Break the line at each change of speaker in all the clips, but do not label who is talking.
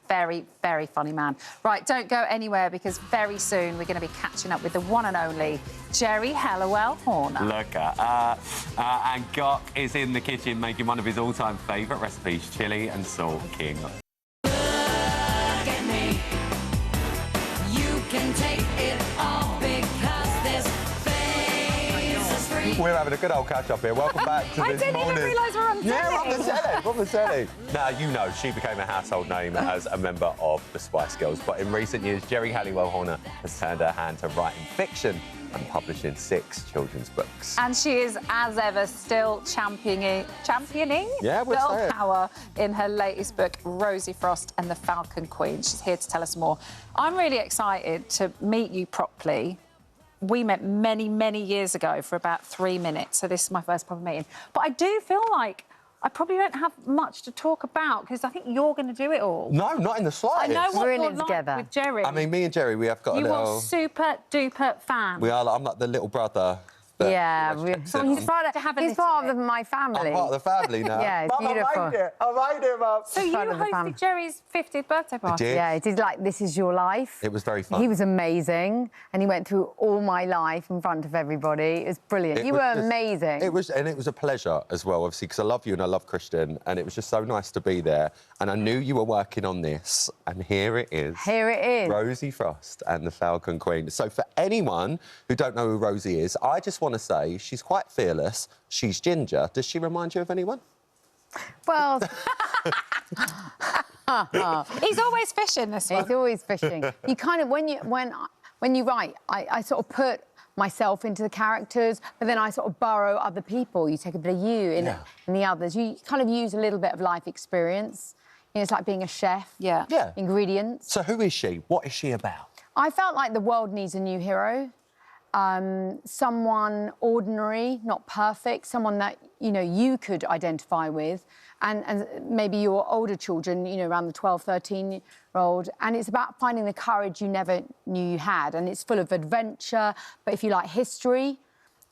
Very, very funny man. Right, don't go anywhere because very soon we're going to be catching up with the one and only Geri Halliwell-Horner.
Look at her. And Gok is in the kitchen making one of his all-time favourite recipes, chilli and salt king.
Look at me. You can take it all because this face is free.
We're having a good old catch-up here. Welcome back to this morning.
I didn't even realise we're on telly.
Yeah, we're on the telly. We're on the telly. Now, you know, she became a household name as a member of the Spice Girls. But in recent years, Geri Halliwell-Horner has turned her hand to writing fiction and publishing 6 children's books.
And she is, as ever, still championing
Yeah, we'll say
girl
it.
power in her latest book, Rosie Frost and the Falcon Queen. She's here to tell us more. I'm really excited to meet you properly. We met many, many years ago for about 3 minutes, so this is my first proper meeting. But I do feel like I probably don't have much to talk about because I think you're going to do it all.
No, not in the slightest.
I know what
We're in
you're
it
like
together.
with Geri.
I mean, me and Geri, we have got a
you
little...
are super-duper fan.
We are. I'm like the little brother.
Yeah,
He's
he's part
To have a
of
little
my family.
I'm part of the family now.
Yeah, it's
Mum,
beautiful.
I made it, Mum.
So you
part of the
hosted
family.
Geri's 50th birthday party?
did.
Yeah, it is like This Is Your Life.
It was very fun.
He was amazing, and he went through all my life in front of everybody. It was brilliant. You were amazing.
It was a pleasure as well, obviously, because I love you and I love Christian, and it was just so nice to be there. And I knew you were working on this, and here it is.
Here it is.
Rosie Frost and the Falcon Queen. So for anyone who don't know who Rosie is, I just want to say she's quite fearless. She's ginger. Does she remind you of anyone?
Well,
He's always fishing, this one.
he's always fishing. You kind of, when you write, I sort of put myself into the characters, but then I sort of borrow other people. You take a bit of you in the others. You kind of use a little bit of life experience. You know, it's like being a chef.
Yeah.
Yeah.
Ingredients.
So who is she? What is she about?
I felt like the world needs a new hero. Someone ordinary, not perfect, someone that, you know, you could identify with, and maybe your older children, you know, around the 12, 13-year-old, and it's about finding the courage you never knew you had, and it's full of adventure, but if you like history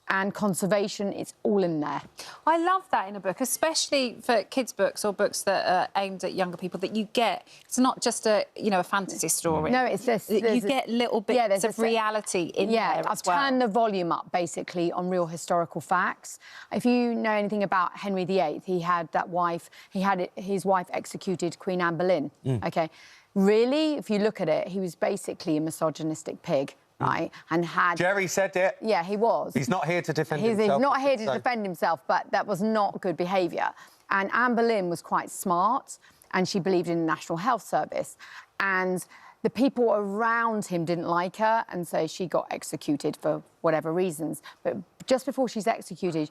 and conservation, it's all in there.
I love that in a book, especially for kids' books or books that are aimed at younger people, that you get, it's not just a, you know, a fantasy story.
No, it's this...
You get little bits of reality in there as well.
I've turned the volume up, basically, on real historical facts. If you know anything about Henry VIII, he had that wife, his wife executed Queen Anne Boleyn, OK? Really, if you look at it, he was basically a misogynistic pig. Right, and had...
Geri said it.
Yeah, he was.
He's not here to defend himself.
He's not here to defend himself, but that was not good behaviour. And Anne Boleyn was quite smart, and she believed in the National Health Service. And the people around him didn't like her, and so she got executed for whatever reasons. But just before she's executed,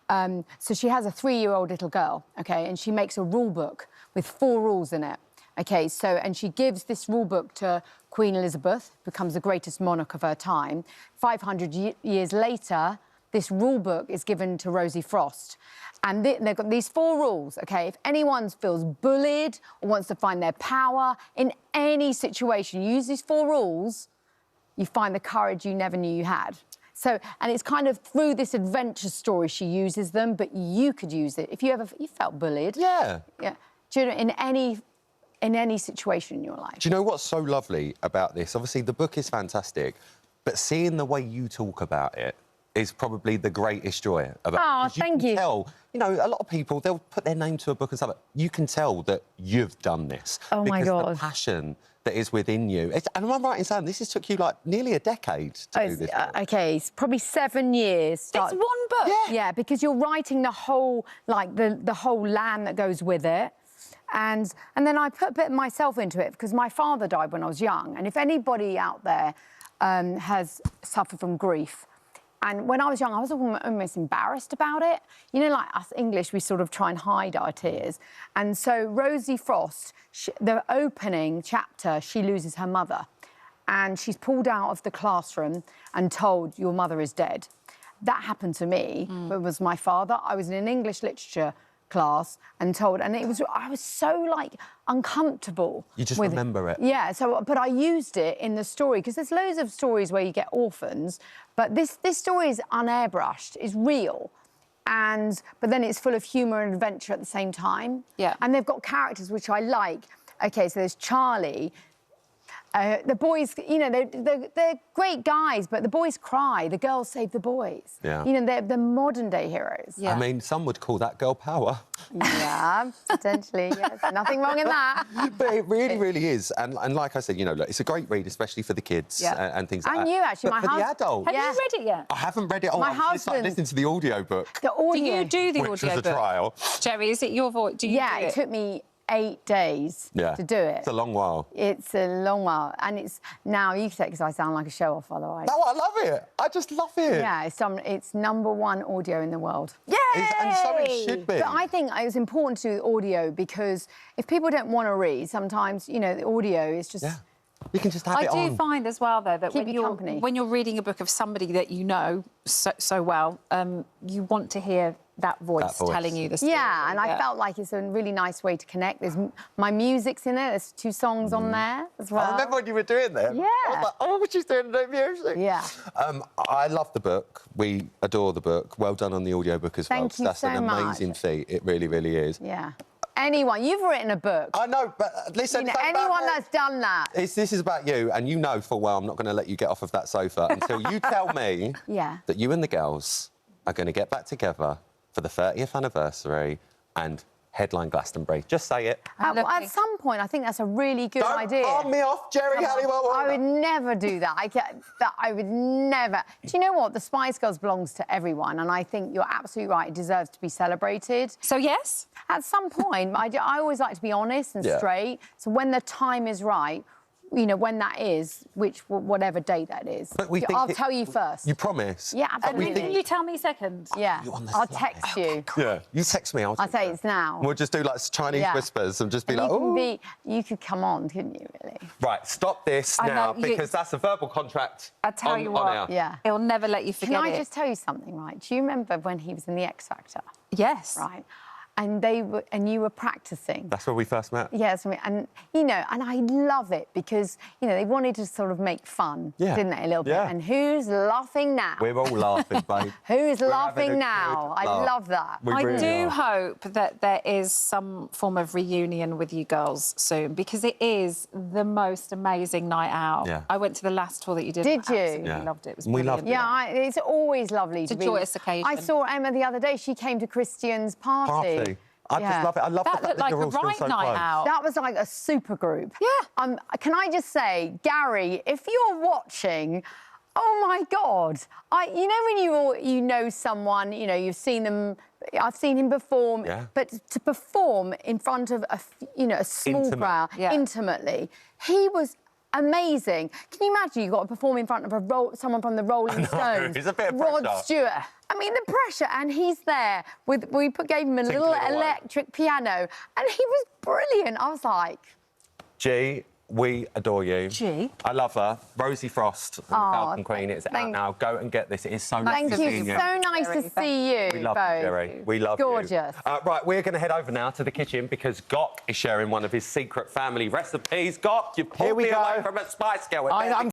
so she has a 3-year-old little girl, OK, and she makes a rule book with 4 rules in it. OK, so, and she gives this rule book to Queen Elizabeth, becomes the greatest monarch of her time. 500 years later, this rule book is given to Rosie Frost. And they've got these 4 rules, OK? If anyone feels bullied or wants to find their power in any situation, you use these 4 rules, you find the courage you never knew you had. So, and it's kind of through this adventure story she uses them, but you could use it. If you felt bullied.
Yeah.
Yeah. Do you know, in any situation in your life.
Do you know what's so lovely about this? Obviously, the book is fantastic, but seeing the way you talk about it is probably the greatest joy about it.
Oh,
'Cause
thank
can
you.
Tell, you know, a lot of people, they'll put their name to a book and stuff. You can tell that you've done this.
Oh, my God.
Because the passion that is within you. And am I right in saying this has took you, like, nearly a decade to do this book?
OK, it's probably 7 years.
It's one book?
Yeah.
Yeah, because you're writing the whole, like, the whole land that goes with it. And then I put a bit of myself into it because my father died when I was young. And if anybody out there has suffered from grief, and when I was young, I was almost embarrassed about it. You know, like us English, we sort of try and hide our tears. And so Rosie Frost, the opening chapter, she loses her mother. And she's pulled out of the classroom and told, your mother is dead. That happened to me. It was my father. I was in an English literature class and told, and I was so, like, uncomfortable.
You just
with
remember it.
Yeah, so, but I used it in the story, because there's loads of stories where you get orphans, but this story is unairbrushed, is real. But then it's full of humour and adventure at the same time.
Yeah.
And they've got characters which I like. Okay, so there's Charlie. The boys, you know, they're great guys, but the boys cry. The girls save the boys.
Yeah.
You know, they're the modern-day heroes.
Yeah.
I mean, some would call that girl power.
Yeah, potentially, yes. Nothing wrong in that.
But it really, really is. And like I said, you know, look, it's a great read, especially for the kids
Yeah.
and things like
And
that.
you, actually,
but
my
for the
husband-
adult.
Have
Yeah.
you read it yet?
I haven't read it. Oh,
My
I've just started
husband-
listening to the audiobook,
The audio.
Do you do the
which
audio
was a
book?
trial.
Jerry, is it your voice? Do you
Yeah,
do
it took me 8 days
Yeah.
to do it.
It's a long while.
It's a long while, and it's now you can say because I sound like a show-off otherwise.
No, I love it. I just love it.
Yeah, it's #1 audio in the world. Yay!
And so it should be.
But I think it was important to do audio because if people don't want to read, sometimes you know the audio is just.
Yeah. You can just have
I
it
do
on.
find as well, though, that
Keep you company.
when you're reading a book of somebody that you know so well, you want to hear that voice telling you the story.
Yeah, and I felt like it's a really nice way to connect. There's my music's in there. There's 2 songs on there as well.
I remember when you were doing them.
Yeah.
I was like, oh, she's doing no music.
Yeah.
I love the book. We adore the book. Well done on the audiobook as well.
Thank you
That's
so
an
much.
amazing feat. It really, really is.
Yeah. Anyone, you've written a book.
I know, but listen.
You know,
it's about
anyone
me.
that's done that.
This is about you, and you know full well I'm not going to let you get off of that sofa until you tell me
Yeah.
that you and the girls are going to get back together for the 30th anniversary and headline Glastonbury. Just say it.
At some point, I think that's a really good
Don't
idea.
palm me off, Geri Halliwell-Horner.
I would never do that. I would never. Do you know what? The Spice Girls belongs to everyone, and I think you're absolutely right. It deserves to be celebrated.
So, yes?
At some point, I always like to be honest and
Yeah.
straight. So when the time is right, you know, when that is, whatever date that is,
But we think
I'll tell you first.
You promise?
Yeah,
And
absolutely.
can you tell me second?
Yeah,
You on the
I'll
slide.
text you.
Yeah. You text me.
I'll say it's now.
We'll just do like Chinese
Yeah.
whispers and just be
And
like, oh.
you could come on, couldn't you, really?
Right, stop this
I
now
know, you-
because that's a verbal contract.
I tell you
on
what.
air.
Yeah.
He'll never let you
Can
forget
I
it.
just tell you something, right? Do you remember when he was in the X Factor,
Yes.
right? And you were practicing.
That's where we first met.
Yes, and you know, and I love it because you know they wanted to sort of make fun,
Yeah.
didn't they, a little bit?
Yeah.
And who's laughing now?
We're all laughing, babe.
Who's
We're having
laughing
a
now?
good
I
laugh.
love that.
We
I
really
do
are.
hope that there is some form of reunion with you girls soon because it is the most amazing night out.
Yeah.
I went to the last tour that you did.
Did you?
Absolutely
Yeah.
loved it. It was
We loved
brilliant.
Yeah, it's always lovely to
a
be.
joyous occasion.
I saw Emma the other day. She came to Christian's party.
I
Yeah.
just love it. I love
That
the fact
looked
that
like
you're
a
all still
right
so
night
close.
out.
That was like a super group.
Yeah.
Can I just say, Gary, if you're watching, oh my God, you know when you know someone, you know you've seen them. I've seen him perform,
Yeah.
but to perform in front of a small
Intimate.
crowd
Yeah.
intimately, he was amazing. Can you imagine you got to perform in front of someone from the Rolling Stones?
it's a bit of
Rod
pressure.
Stewart. I mean, the pressure, and he's there gave him a little
Tinkling away.
electric piano, and he was brilliant. I was like,
G, we adore you.
G?
I love her. Rosie Frost and the Falcon Queen. It's out
thank-
now. Go and get this. It is so nice
thank
to
you.
see you.
So nice to see you.
We love
both.
you, Geri. We love
Gorgeous.
you. Right, we're going to head over now to the kitchen because Gok is sharing one of his secret family recipes. Gok, you pulled
Here we
me
go.
away from a Spice Girl.
I'm